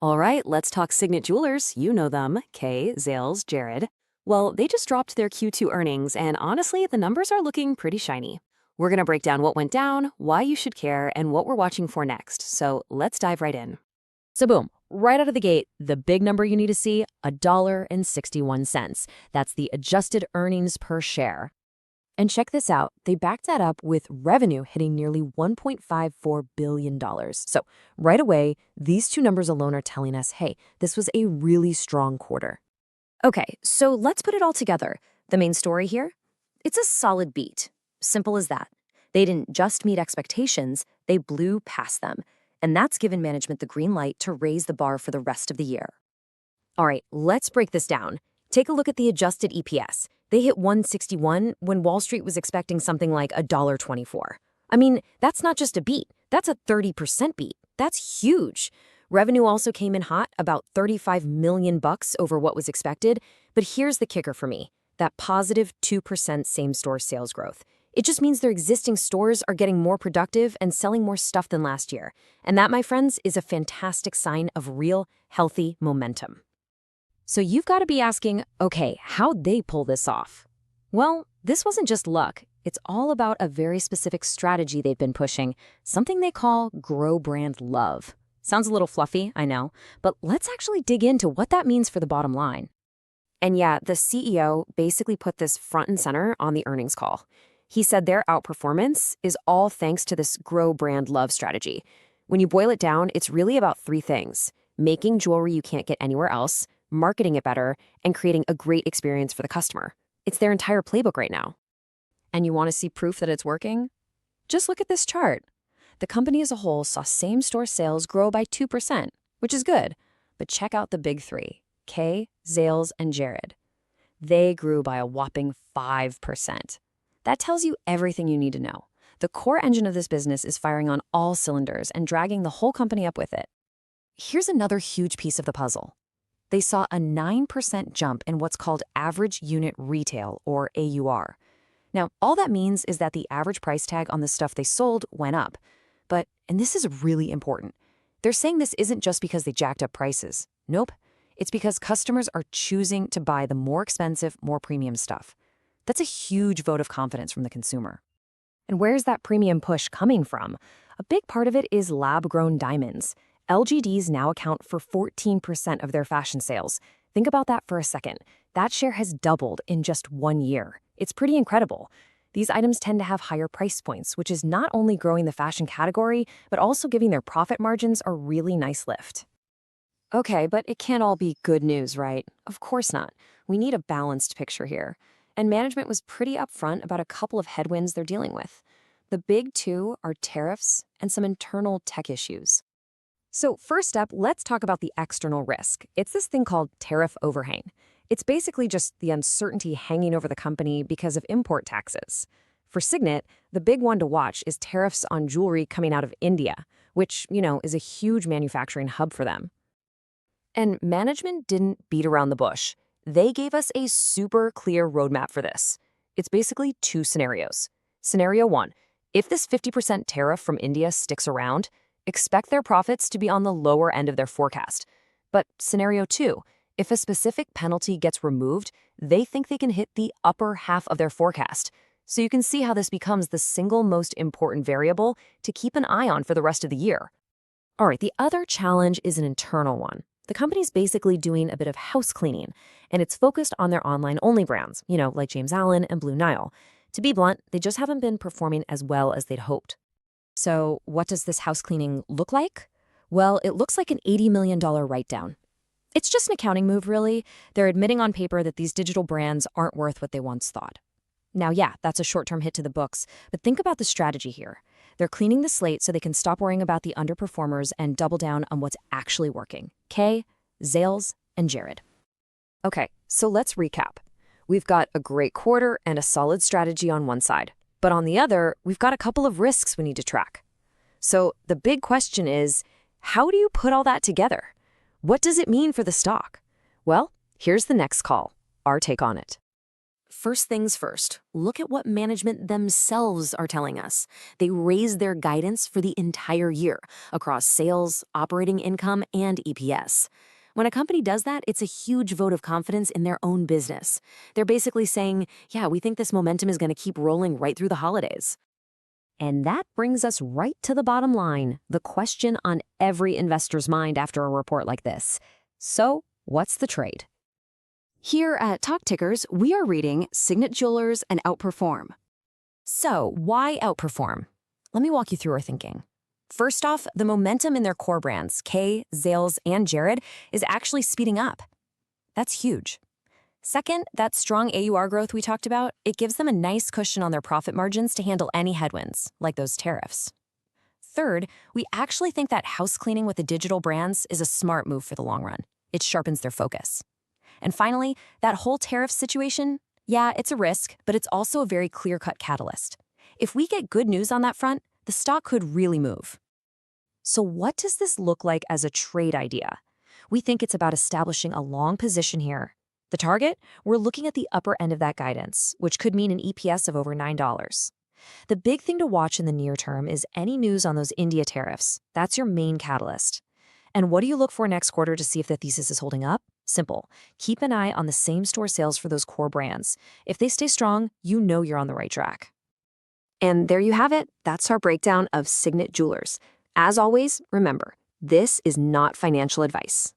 All right, let's talk Signet Jewelers. You know them, Kay, Zales, Jared. Well, they just dropped their Q2 earnings, and honestly, the numbers are looking pretty shiny. We're going to break down what went down, why you should care, and what we're watching for next. So let's dive right in. So boom, right out of the gate, the big number you need to see, $1.61. That's the adjusted earnings per share. And check this out, they backed that up with revenue hitting nearly $1.54 billion. So right away, these two numbers alone are telling us, hey, this was a really strong quarter. Okay, so let's put it all together. The main story here? It's a solid beat. Simple as that. They didn't just meet expectations, they blew past them. And that's given management the green light to raise the bar for the rest of the year. All right, let's break this down. Take a look at the adjusted EPS. They hit 161 when Wall Street was expecting something like $1.24. I mean, that's not just a beat. That's a 30% beat. That's huge. Revenue also came in hot, about $35 million over what was expected. But here's the kicker for me, that positive 2% same-store sales growth. It just means their existing stores are getting more productive and selling more stuff than last year. And that, my friends, is a fantastic sign of real, healthy momentum. So you've got to be asking, okay, how'd they pull this off? Well, this wasn't just luck. It's all about a very specific strategy they've been pushing, something they call grow brand love. Sounds a little fluffy, I know, but let's actually dig into what that means for the bottom line. And yeah, the CEO basically put this front and center on the earnings call. He said their outperformance is all thanks to this grow brand love strategy. When you boil it down, it's really about three things: making jewelry you can't get anywhere else, marketing it better, and creating a great experience for the customer. It's their entire playbook right now. And you want to see proof that it's working? Just look at this chart. The company as a whole saw same-store sales grow by 2%, which is good. But check out the big three, Kay, Zales, and Jared. They grew by a whopping 5%. That tells you everything you need to know. The core engine of this business is firing on all cylinders and dragging the whole company up with it. Here's another huge piece of the puzzle. They saw a 9% jump in what's called average unit retail, or AUR. Now, all that means is that the average price tag on the stuff they sold went up. But, and this is really important, they're saying this isn't just because they jacked up prices. Nope. It's because customers are choosing to buy the more expensive, more premium stuff. That's a huge vote of confidence from the consumer. And where's that premium push coming from? A big part of it is lab-grown diamonds. LGDs now account for 14% of their fashion sales. Think about that for a second. That share has doubled in just 1 year. It's pretty incredible. These items tend to have higher price points, which is not only growing the fashion category, but also giving their profit margins a really nice lift. Okay, but it can't all be good news, right? Of course not. We need a balanced picture here. And management was pretty upfront about a couple of headwinds they're dealing with. The big two are tariffs and some internal tech issues. So first up, let's talk about the external risk. It's this thing called tariff overhang. It's basically just the uncertainty hanging over the company because of import taxes. For Signet, the big one to watch is tariffs on jewelry coming out of India, which, is a huge manufacturing hub for them. And management didn't beat around the bush. They gave us a super clear roadmap for this. It's basically two scenarios. Scenario one, if this 50% tariff from India sticks around, expect their profits to be on the lower end of their forecast. But scenario two, if a specific penalty gets removed, they think they can hit the upper half of their forecast. So you can see how this becomes the single most important variable to keep an eye on for the rest of the year. All right, the other challenge is an internal one. The company's basically doing a bit of house cleaning, and it's focused on their online-only brands, like James Allen and Blue Nile. To be blunt, they just haven't been performing as well as they'd hoped. So what does this house cleaning look like? Well, it looks like an $80 million write-down. It's just an accounting move, really. They're admitting on paper that these digital brands aren't worth what they once thought. Now, yeah, that's a short-term hit to the books, but think about the strategy here. They're cleaning the slate so they can stop worrying about the underperformers and double down on what's actually working. Kay, Zales, and Jared. Okay, so let's recap. We've got a great quarter and a solid strategy on one side. But on the other, we've got a couple of risks we need to track. So the big question is, how do you put all that together? What does it mean for the stock? Well, here's the next call, our take on it. First things first, look at what management themselves are telling us. They raised their guidance for the entire year across sales, operating income, and EPS. When a company does that, it's a huge vote of confidence in their own business. They're basically saying, yeah, we think this momentum is going to keep rolling right through the holidays. And that brings us right to the bottom line, the question on every investor's mind after a report like this. So, what's the trade? Here at Talk Tickers, we are reading Signet Jewelers and Outperform. So, why outperform? Let me walk you through our thinking. First off, the momentum in their core brands, Kay, Zales, and Jared, is actually speeding up. That's huge. Second, that strong AUR growth we talked about, it gives them a nice cushion on their profit margins to handle any headwinds, like those tariffs. Third, we actually think that house cleaning with the digital brands is a smart move for the long run. It sharpens their focus. And finally, that whole tariff situation, yeah, it's a risk, but it's also a very clear-cut catalyst. If we get good news on that front, the stock could really move. So what does this look like as a trade idea? We think it's about establishing a long position here. The target? We're looking at the upper end of that guidance, which could mean an EPS of over $9. The big thing to watch in the near term is any news on those India tariffs. That's your main catalyst. And what do you look for next quarter to see if the thesis is holding up? Simple. Keep an eye on the same-store sales for those core brands. If they stay strong, you know you're on the right track. And there you have it. That's our breakdown of Signet Jewelers. As always, remember, this is not financial advice.